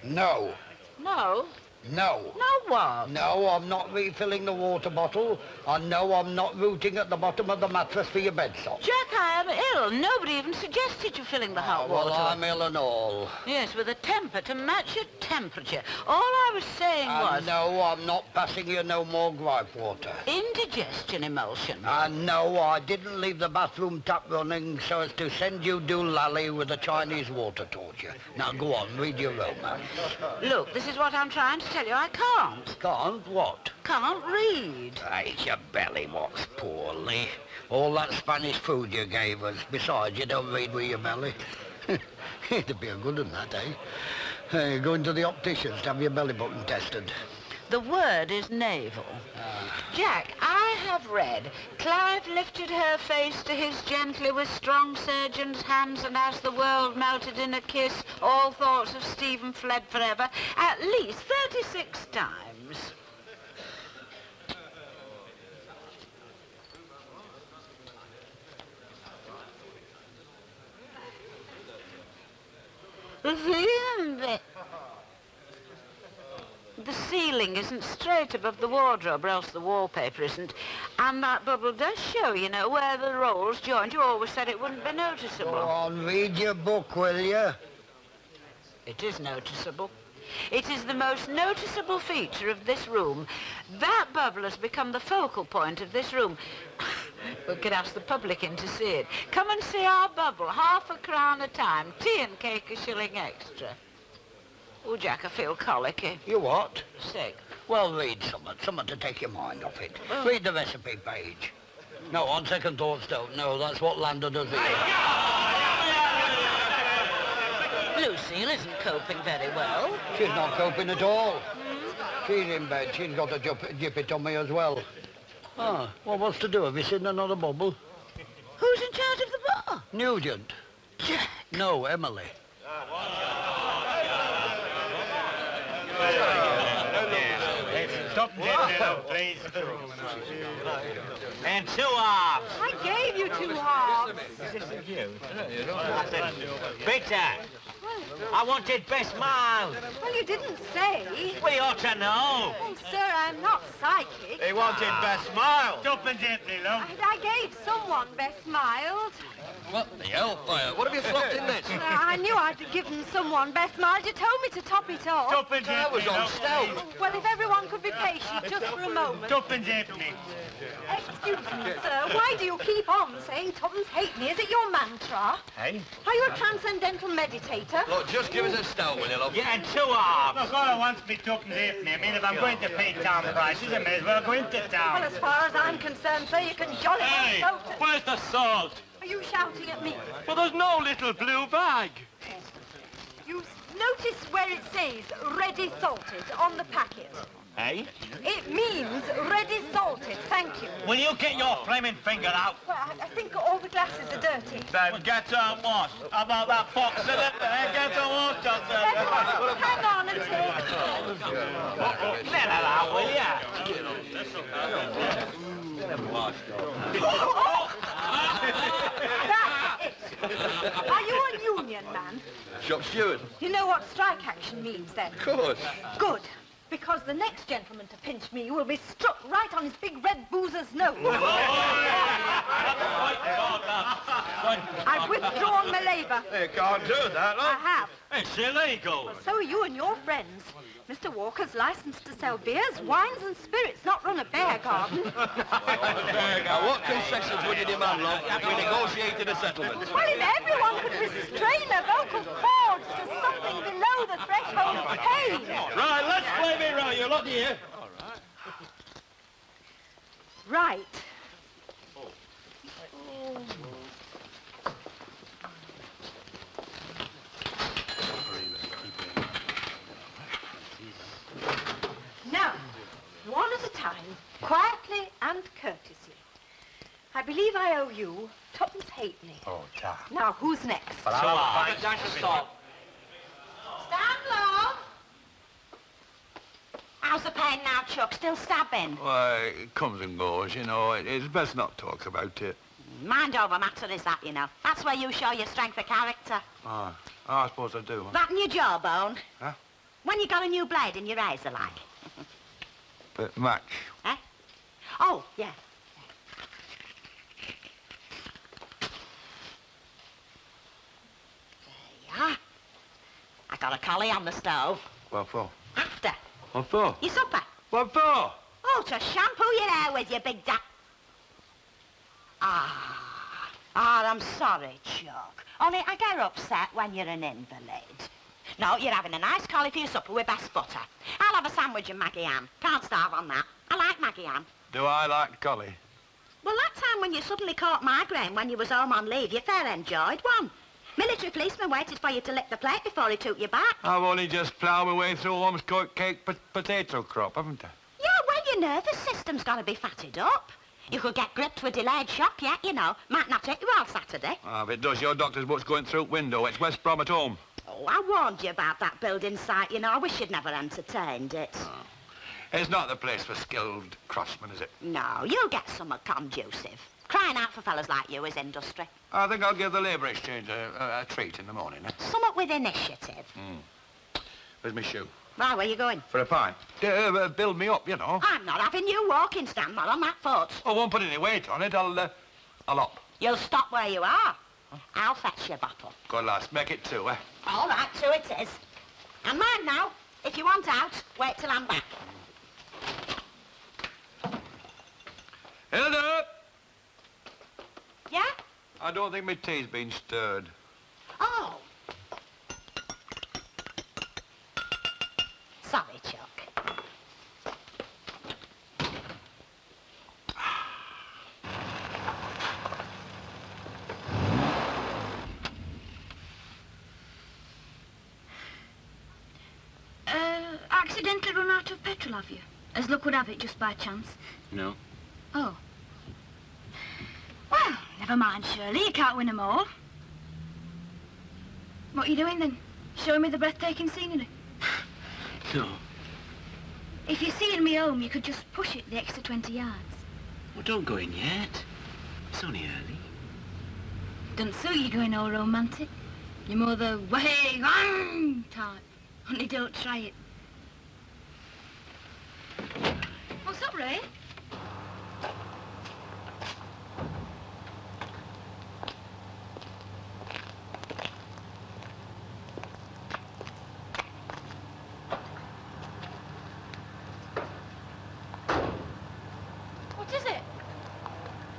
No. No? No. No what? No, I'm not refilling the water bottle. And no, I'm not rooting at the bottom of the mattress for your bed sock. Jack, I am ill. Nobody even suggested you filling the hot water. Well, I'm ill and all. Yes, with a temper to match your temperature. All I was saying was... No, I'm not passing you no more gripe water. Indigestion emulsion. No, I didn't leave the bathroom tap running so as to send you doolally with a Chinese water torture. Now, go on, read your romance. Look, this is what I'm trying to tell you. I can't. Can't? What? Can't read. It's your belly what's poorly. All that Spanish food you gave us. Besides, you don't read with your belly. It'd be a good one, that, eh? Going to the opticians to have your belly button tested. The word is navel. Jack, I have read, Clive lifted her face to his gently with strong surgeon's hands, and as the world melted in a kiss, all thoughts of Stephen fled forever, at least 36 times. The ceiling isn't straight above the wardrobe, or else the wallpaper isn't. And that bubble does show, you know, where the rolls joined. You always said it wouldn't be noticeable. Go on, read your book, will you? It is noticeable. It is the most noticeable feature of this room. That bubble has become the focal point of this room. We could ask the public in to see it. Come and see our bubble, £0.50 a time, tea and cake a shilling extra. Oh, Jack, I feel colicky. You what? Sick. Well, read something to take your mind off it. Read the recipe page. No, on second thoughts, don't. No, that's what Landa does here. Lucille isn't coping very well. She's not coping at all. She's in bed. She's got a jippy tummy as well. Ah, well, what's to do? Have you seen another bubble? Who's in charge of the bar? Nugent. Jack. No, Emily. Stop there, please. And 2 halves. I gave you 2 halves. Bitter. I wanted best mild. Well, you didn't say. We ought to know. Oh, sir, I'm not psychic. He wanted best mild. Tuppence empty, love. I gave someone best mild. What the hellfire? What have you slopped in this? I knew I'd given someone best mild. You told me to top it off. Tuppence I was on stout. Well, if everyone could be patient just for a moment. Tuppence empty. Excuse me, sir. Why do you keep on saying tuppence halfpenny? Is it your mantra? Hey? Are you a transcendental meditator? Look, just give us a stout, will you, love? Yeah, and 2 halves. Look, all I want's me tuppence halfpenny. I mean, if I'm going to pay town prices, I may as well go into town. Well, as far as I'm concerned, sir, you can jolly well vote. Where's the salt? Are you shouting at me? Well, there's no little blue bag. You notice where it says ready salted on the packet. Hey? It means ready salted, thank you. Will you get your flaming finger out? Well, I think all the glasses are dirty. Then get her washed. How about that box in it? Get her washed up there. Everyone, hang on until... Let her out, will ya? That's it. Are you a union man? Shop steward. You know what strike action means then? Of course. Good. Because the next gentleman to pinch me will be struck right on his big red boozer's nose. I've withdrawn my labour. You can't do that, I love. have. It's illegal. So are you and your friends. Mr. Walker's licensed to sell beers, wines and spirits, not run a bear garden. Now, what concessions would you demand, love, if we negotiated a settlement? Well, if everyone could restrain their vocal cords to something below the threshold of pain. Right, let's play me right. You look here. Right. Now, one at a time, quietly and courteously. I believe I owe you tuppence halfpenny. Oh, ta. Now, who's next? But I'll have a dash of salt. Stand low. How's the pain now, Chuck? Still stabbing? Why, it comes and goes, you know. It's best not talk about it. Mind over matter is that, you know. That's where you show your strength of character. I suppose I do. That in your jawbone? Huh? When you got a new blade in your razor, like. But much. Eh? Oh, yeah. There you are. I got a collie on the stove. What for? After. What for? Your supper. What for? Oh, to shampoo your hair with, you big I'm sorry, Chuck. Only I get upset when you're an invalid. No, you're having a nice collie for your supper with best butter. I'll have a sandwich and Maggie ham. Can't starve on that. I like Maggie ham. Do I like collie? Well, that time when you suddenly caught migraine when you was home on leave, you fair enjoyed one. Military policeman waited for you to lick the plate before he took you back. I've only just ploughed my way through Holmes cake potato crop, haven't I? Yeah, well, your nervous system's got to be fatted up. You could get gripped with delayed shock yet, you know. Might not take you all Saturday. Ah, if it does, your doctor's book's going through window. It's West Brom at home. Oh, I warned you about that building site, you know. I wish you'd never entertained it. Oh. It's not the place for skilled craftsmen, is it? No, you'll get somewhat conducive. Crying out for fellas like you is industry. I think I'll give the labour exchange a treat in the morning, eh? Somewhat with initiative. Where's my shoe? Right, where you going? For a pint. Build me up, you know. I'm not having you walking, Stan, not on that foot. I won't put any weight on it. I'll up. You'll stop where you are. I'll fetch your bottle. Good lass, make it two, eh? All right, two it is. And mind now, if you want out, wait till I'm back. Hilda! Yeah? I don't think my tea's been stirred. Oh. Sorry, Chuck. Accidentally run out of petrol, have you? As luck would have it, just by chance. No. Oh. Well, never mind, Shirley. You can't win them all. What are you doing, then? Showing me the breathtaking scenery? No. If you're seeing me home, you could just push it the extra 20 yards. Well, don't go in yet. It's only early. Doesn't suit you going all romantic. You're more the way on type. Only don't try it. What's up, Ray? What is it?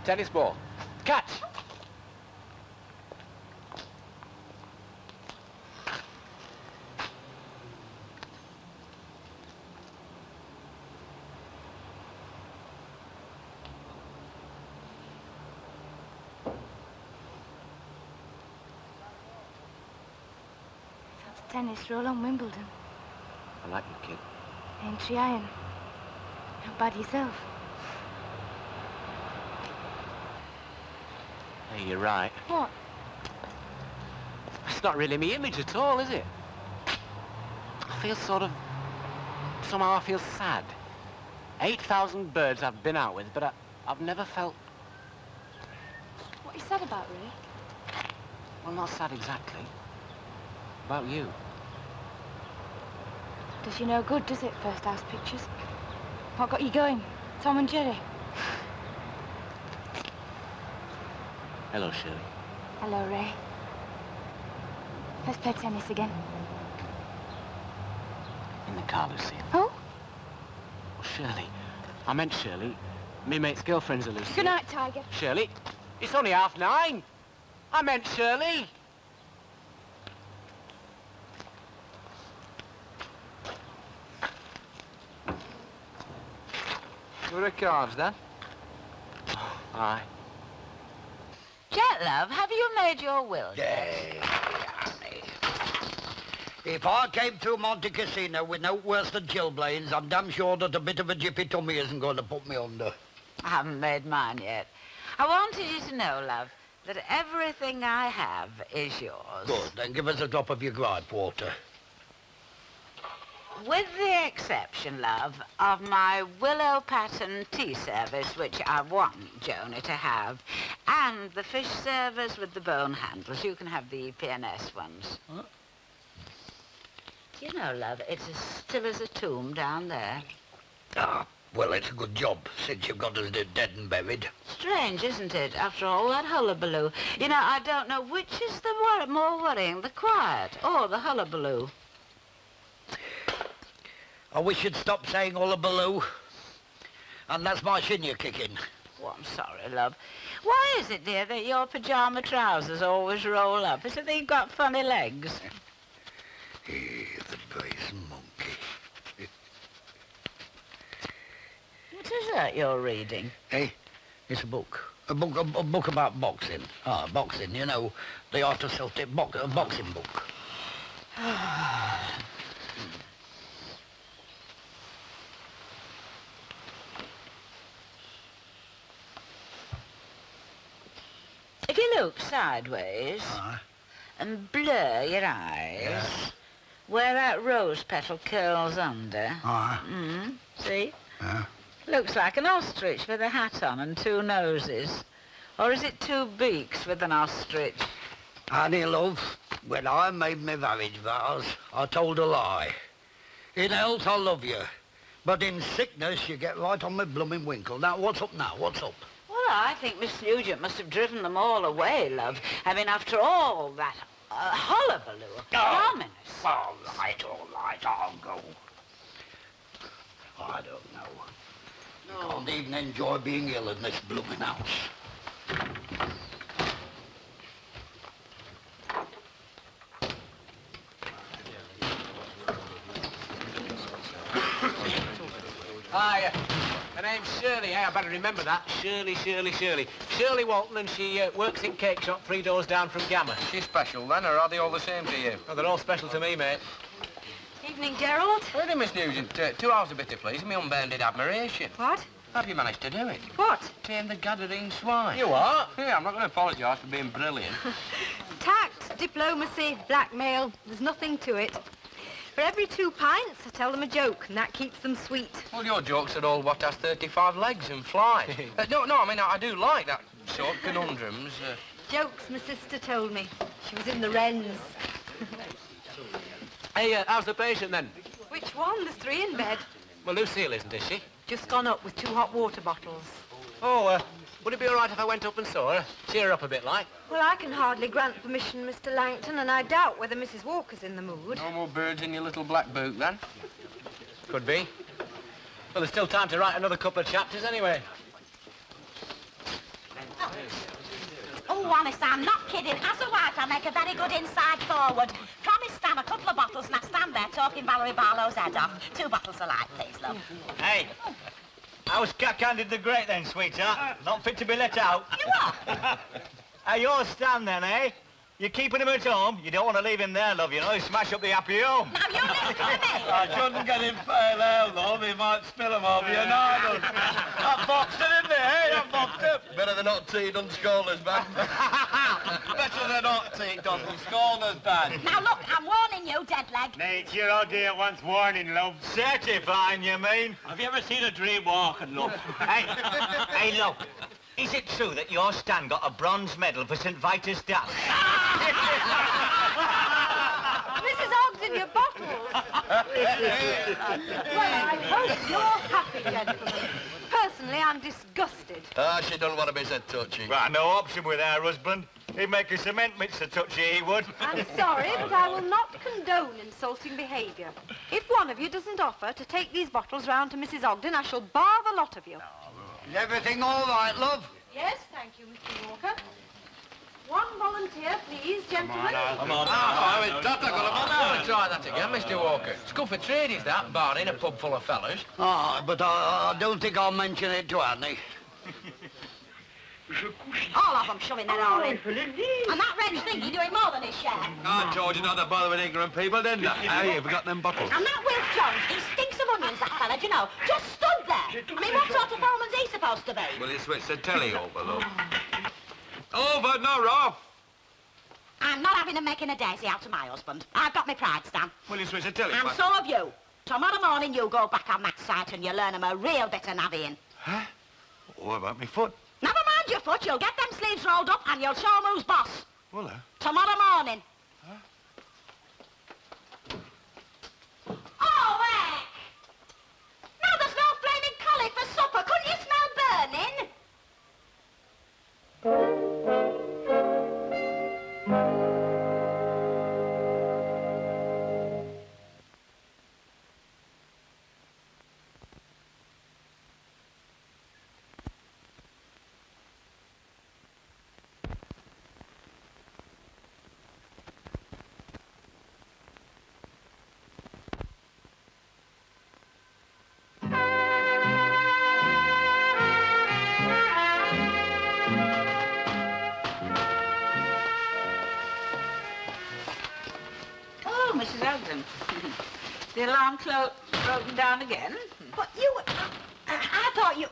Tennis ball. Catch! Tennis roll on Wimbledon. I like you, kid. Ain't iron. How about yourself? Hey, you're right. What? It's not really me image at all, is it? I feel somehow I feel sad. 8,000 birds I've been out with, but I've never felt... What you said about Ray? Well, not sad exactly. About you. Does you no good, does it, First House Pictures? What got you going? Tom and Jerry? Hello, Shirley. Hello, Ray. Let's play tennis again. In the car, Lucille. Who? Oh, Shirley. I meant Shirley. Me mate's girlfriend's a Lucille. Good night, Tiger. Shirley, it's only 9:30. I meant Shirley. Where are the cards, Dan? Aye. Jet, love, have you made your will yet? honey. If I came through Monte Cassino with no worse than chilblains, I'm damn sure that a bit of a jiffy tummy isn't going to put me under. I haven't made mine yet. I wanted you to know, love, that everything I have is yours. Good, then give us a drop of your gripe water. With the exception, love, of my willow pattern tea service, which I want Joni to have, and the fish service with the bone handles. You can have the PNS ones. Huh? You know, love, it's as still as a tomb down there. Ah, well, it's a good job, since you've got us dead and buried. Strange, isn't it, after all that hullabaloo? You know, I don't know which is the more worrying, the quiet or the hullabaloo. I wish you'd stop saying hullabaloo. And that's my shin you're kicking. Oh, I'm sorry, love. Why is it, dear, that your pyjama trousers always roll up? Is it that you've got funny legs? The base monkey. What is that you're reading? Hey, it's a book. A book about boxing. Ah, boxing, you know, the art of self-tip boxing book. If you look sideways and blur your eyes, where that rose petal curls under, see? Looks like an ostrich with a hat on and two noses. Or is it two beaks with an ostrich? Annie, love, when I made my marriage vows, I told a lie. In health, I love you. But in sickness, you get right on my blooming winkle. Now, what's up now? What's up? Well, I think Miss Nugent must have driven them all away, love. I mean, after all that hullabaloo, ominous. All right, I'll go. I don't know. I can't even enjoy being ill in this blooming house. Hi, her name's Shirley, I better remember that. Shirley. Shirley Walton, and she works in cake shop 3 doors down from Gamma. She's special then, or are they all the same to you? Oh, they're all special to me, mate. Evening, Gerald. Ready, Miss Nugent, 2 hours of bitter, please, and my unbounded admiration. What? Have you managed to do it? What? Tame the gathering swine. You what? Yeah, I'm not going to apologise for being brilliant. Tact, diplomacy, blackmail, there's nothing to it. For every 2 pints, I tell them a joke, and that keeps them sweet. Well, your jokes are all what has 35 legs and flies. No, I mean, I do like that sort of conundrums. Jokes my sister told me. She was in the Wrens. Hey, how's the patient, then? Which one? There's 3 in bed. Well, Lucille isn't, is she? Just gone up with 2 hot water bottles. Oh, would it be all right if I went up and saw her? Cheer her up a bit, like? Well, I can hardly grant permission, Mr. Langton, and I doubt whether Mrs. Walker's in the mood. No more birds in your little black boot, then? Could be. Well, there's still time to write another couple of chapters, anyway. Oh, honest, I'm not kidding. As a wife, I make a very good inside forward. Promise Stan a couple of bottles, and I stand there talking Valerie Barlow's head off. 2 bottles alike, please, love. Hey, how's Cack-handed the Great then, sweetheart? Not fit to be let out? You what? You're Stan then, eh? You're keeping him at home? You don't want to leave him there, love, you know. He'll smash up the happy home. Now, you listen to me. I shouldn't get him pale out, love. He might spill him over your noddle. That boxed it, isn't it, eh? That boxed it. Better than hot tea done Scholars bad. Better than hot tea done Scholars bad. Now, look, I'm warning you, dead leg. Nature, oh dear, wants warning, love. Certifying, you mean? Have you ever seen a dream walking, love? Hey, look. Is it true that your Stan got a bronze medal for St. Vitus dance? Mrs. Ogden, your bottles. Well, I hope you're happy, gentlemen. Personally, I'm disgusted. She don't want to be so touchy. Right, no option with our husband. He'd make a cement mixer touchy, he would. I'm sorry, but I will not condone insulting behaviour. If one of you doesn't offer to take these bottles round to Mrs. Ogden, I shall bar the lot of you. Is everything all right, love? Yes, thank you, Mr. Walker. 1 volunteer, please, gentlemen. Come on. Try that again, Mr. Walker. It's good for tradies, that, bar in a pub full of fellas. Ah, but I don't think I'll mention it to Annie. All of them shoving their all in. And that red thing, you're doing more than his share. I told you not to bother with ignorant people, didn't I? Hey, have you got them bottles? And that Will Jones, he stinks of onions, that fella, do you know? Just stood there. I mean, what sort of foreman's he supposed to be? Will you switch the telly over, love? Over, no, Rob. I'm not having him making a daisy out of my husband. I've got my pride, Stan. Will you switch the telly And back? so have you. Tomorrow morning you go back on that site and you learn him a real bit of navvying. Huh? What about me foot? Never mind your foot, you'll get them sleeves rolled up and you'll show 'em who's boss. Will I? Tomorrow morning. Ogden. The alarm clock broken down again? But you... I thought you...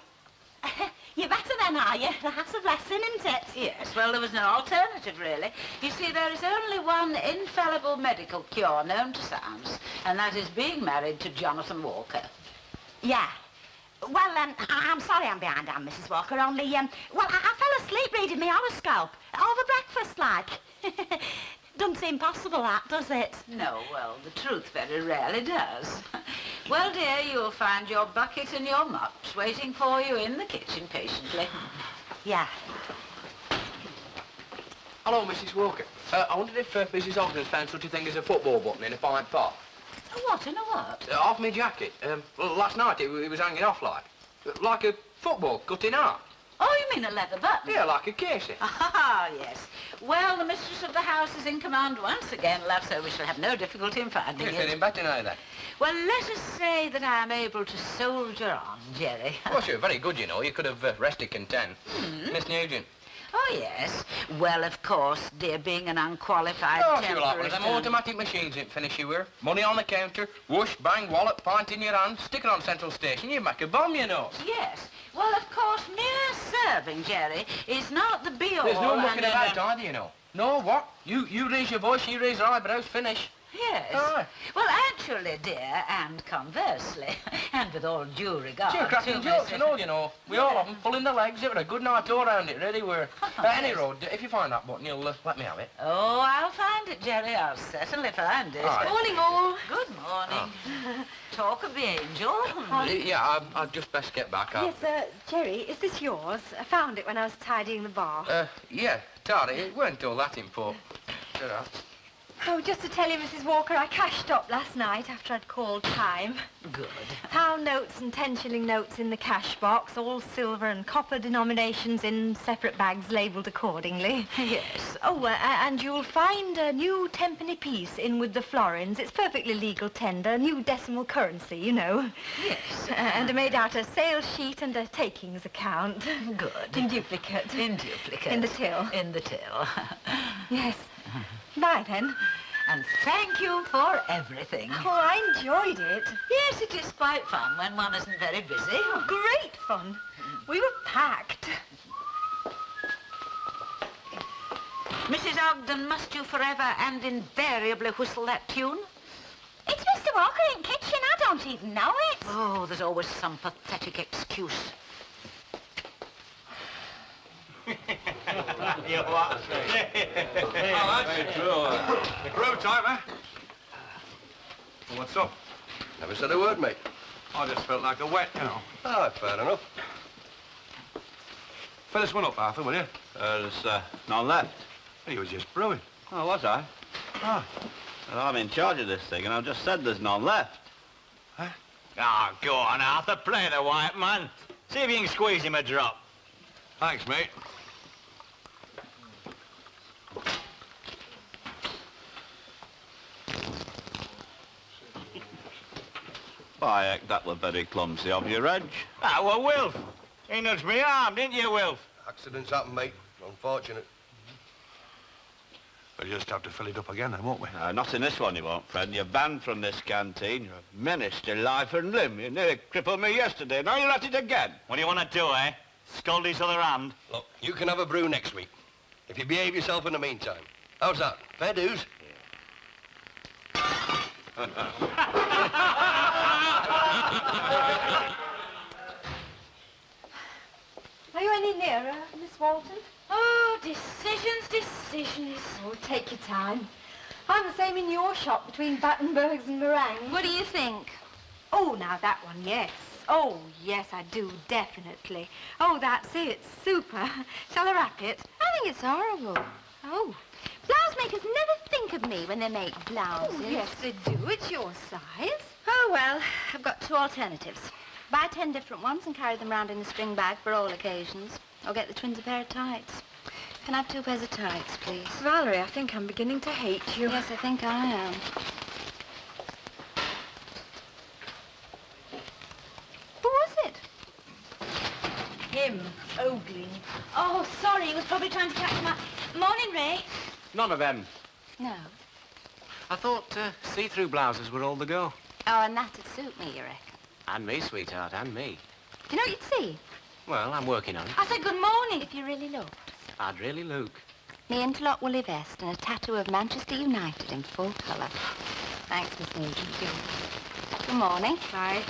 You're better then, are you? That's a blessing, isn't it? Yes, well, there was no alternative, really. You see, there is only one infallible medical cure known to science, and that is being married to Jonathan Walker. Yeah. Well, I'm sorry I'm behind on Mrs. Walker, only, well, I fell asleep reading my horoscope. Over breakfast, like. Doesn't seem possible, that, does it? No, well, the truth very rarely does. Well, dear, you'll find your bucket and your mops waiting for you in the kitchen patiently. Yeah. Hello, Mrs. Walker. I wondered if Mrs. Ogden's found such a thing as a football button in a pint pot. A what, in a what? Off my jacket. Well, last night it was hanging off like a football cut in half. Oh, you mean a leather button? Yeah, like a casing. Ah, yes. Well, the mistress of the house is in command once again, love, so we shall have no difficulty in finding You're it. feeling better now, then? Well, let us say that I am able to soldier on, Jerry. Well, sure, very good, you know. You could have rested content. Miss Nugent. Oh, yes. Well, of course, dear, being an unqualified You're like one of them automatic machines that finish you with. Money on the counter, whoosh, bang, wallet, pint in your hand, stick it on Central Station, you make a bomb, you know. Yes. Well, of course, mere serving, Jerry, is not the be-all. There's no mucking about either, you know. No, what? You raise your voice, you raise your eyebrows, finish. Yes. Aye. Well, actually, dear, and conversely, and with all due regard You're cracking to jokes Mrs. and all, you know. We all have them pulling the legs. It was a good night all round it, really were. Any road, if you find that button, you'll let me have it. Oh, I'll find it, Jerry. I'll certainly find it. All right. Morning, all. Good morning. Talk of the angel. Yeah, I'd just best get back. Yes, Jerry, is this yours? I found it when I was tidying the bar. Yeah, Tara, it weren't all that important. Ta-ra. Oh, just to tell you, Mrs. Walker, I cashed up last night after I'd called time. Good. Pound notes and 10-shilling notes in the cash box, all silver and copper denominations in separate bags labelled accordingly. Yes. Oh, and you'll find a new tenpenny piece in with the florins. It's perfectly legal tender, new decimal currency, you know. Yes. And I made out a sales sheet and a takings account. Good. In duplicate. In duplicate. In the till. In the till. Yes. Bye, then. And thank you for everything. Oh, I enjoyed it. Yes, it is quite fun when one isn't very busy. Oh, great fun. We were packed. Mrs. Ogden, must you forever and invariably whistle that tune? It's Mr. Walker in kitchen. I don't even know it. Oh, there's always some pathetic excuse. You what? Oh, that's true. Road time, eh? Well, what's up? Never said a word, mate. I just felt like a wet, you know. Ah, fair enough. Fill this one up, Arthur, will you? There's none left. He was just brewing. Oh, was I? Ah. Well, I'm in charge of this thing, and I've just said there's none left. Huh? Oh, go on, Arthur. Play the white man. See if you can squeeze him a drop. Thanks, mate. Why, heck, that were very clumsy of you, Reg. Ah, well, Wilf. He nudged me arm, didn't you, Wilf? Accidents happen, mate. Unfortunate. We'll just have to fill it up again then, won't we? Not in this one, you won't, Fred. You're banned from this canteen. You're a menace to life and limb. You nearly crippled me yesterday. Now you're at it again. What do you want to do, eh? Scold his other hand? Look, you can have a brew next week, if you behave yourself in the meantime. How's that? Fair dues? Are you any nearer, Miss Walton? Oh, decisions. Oh, take your time. I'm the same in your shop between Battenbergs and meringues. What do you think? Oh, now that one, yes. Oh, yes, I do, definitely. Oh, that's it. Super. Shall I wrap it? I think it's horrible. Oh. Blouse makers never think of me when they make blouses. Oh, yes, they do. It's your size. Oh, well, I've got two alternatives. Buy 10 different ones and carry them round in a string bag for all occasions. Or get the twins a pair of tights. Can I have 2 pairs of tights, please? Valerie, I think I'm beginning to hate you. Yes, I think I am. Who was it? Him, ogling. Oh, sorry, he was probably trying to catch my... Morning, Ray. None of them. No. I thought see-through blouses were all the go. Oh, and that'd suit me, you reckon? And me, sweetheart, and me. Do you know what you'd see? Well, I'm working on it. I said good morning if you really looked. I'd really look. Me interlock woolly vest and a tattoo of Manchester United in full colour. Thanks, Miss Nugent. Good morning. Bye.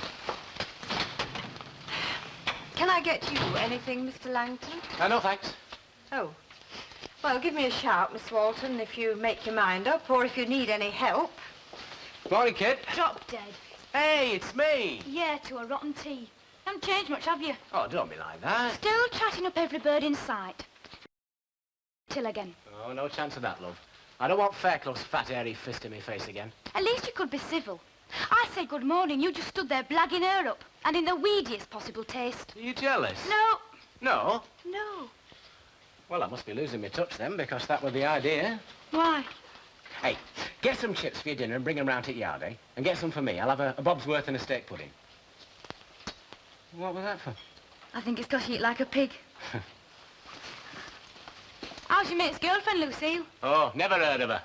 Can I get you anything, Mr. Langton? No, thanks. Oh. Well, give me a shout, Miss Walton, if you make your mind up, or if you need any help. Morning, kid. Drop dead. Hey, it's me. Yeah, to a rotten tea. Haven't changed much, have you? Oh, don't be like that. Still chatting up every bird in sight. Till again. Oh, no chance of that, love. I don't want Fairclough's fat, hairy fist in my face again. At least you could be civil. I said good morning, you just stood there blagging her up, and in the weediest possible taste. Are you jealous? No. No? No. Well, I must be losing my touch then, because that was the idea. Why? Hey, get some chips for your dinner and bring them round to the yard, eh? And get some for me. I'll have a bob's worth and a steak pudding. What was that for? I think it's 'cause you eat like a pig. How's your mate's girlfriend, Lucille? Oh, never heard of her.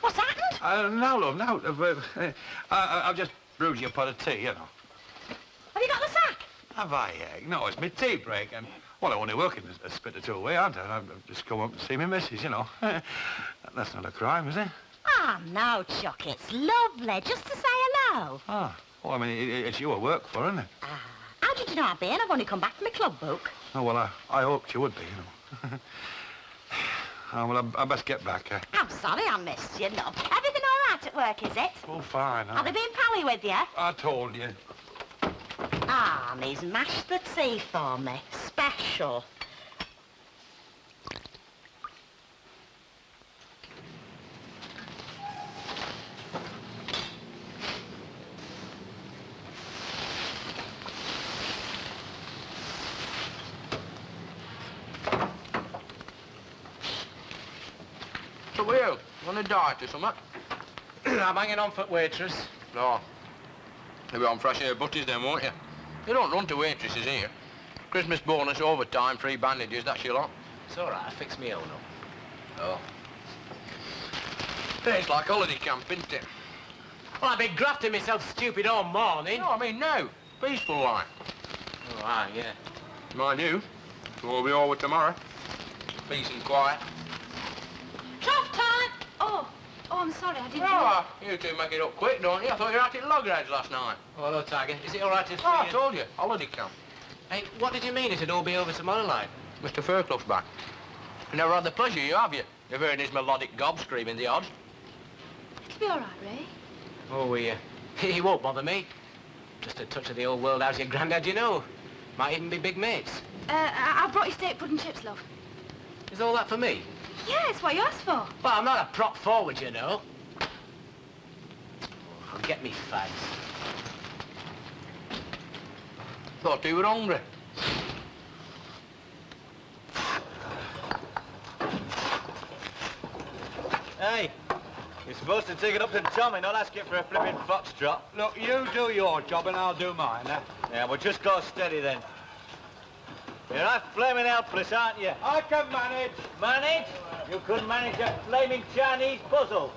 What's happened? No, love, no. I've just brewed you a pot of tea, you know. Have you got the sack? Have I? No, it's my tea break, and, well, I'm only working a spit or two away, aren't I? I've just come up to see my missus, you know. That's not a crime, is it? Ah, no, Chuck, it's lovely. Just to say hello. Ah, well, I mean, it's you I work for, isn't it? How did you know I'd been? I've only come back from my club book. Oh, well, I hoped you would be, you know. Oh, well, I best get back. I'm sorry I missed you, love. Everything all right at work, is it? Oh, fine. Have they been pally with you? I told you. Ah, and he's mashed the tea for me. Special. So are you? On a diet or something? I'm hanging on for waitress. No. You'll be on fresh air butties then, won't you? You don't run to waitresses here. Christmas bonus, overtime, free bandages, that's your lot. It's all right, I fix me own up. Oh. Hey, it's like holiday camp, isn't it? Well, I've been grafting myself stupid all morning. No, I mean now. Peaceful life. Oh, aye, yeah. Mind you, we'll be over tomorrow. Peace and quiet. Trough time! Oh, I'm sorry, I didn't know. Oh, you two make it up quick, don't you? I thought you were out at Loggerheads last night. Oh, hello, Tiger. Is it all right to see Oh, I you? told you, holiday camp. Hey, what did you mean it'd all be over tomorrow night? Mr. Fairclough's back. You never had the pleasure, you have you? You've heard his melodic gob screaming the odds. It'll be all right, Ray. Oh, he won't bother me. Just a touch of the old world, how's your granddad, you know. Might even be big mates. I brought you steak pudding chips, love. Is all that for me? Yeah, it's what you asked for. Well, I'm not a prop forward, you know. Oh, get me fags. Thought you were hungry. Hey, you're supposed to take it up to Tommy, not ask it for a flipping foxtrot. Look, you do your job and I'll do mine, Yeah, well, just go steady then. You're right flaming helpless, aren't you? I can manage. Manage? You couldn't manage a flaming Chinese puzzle.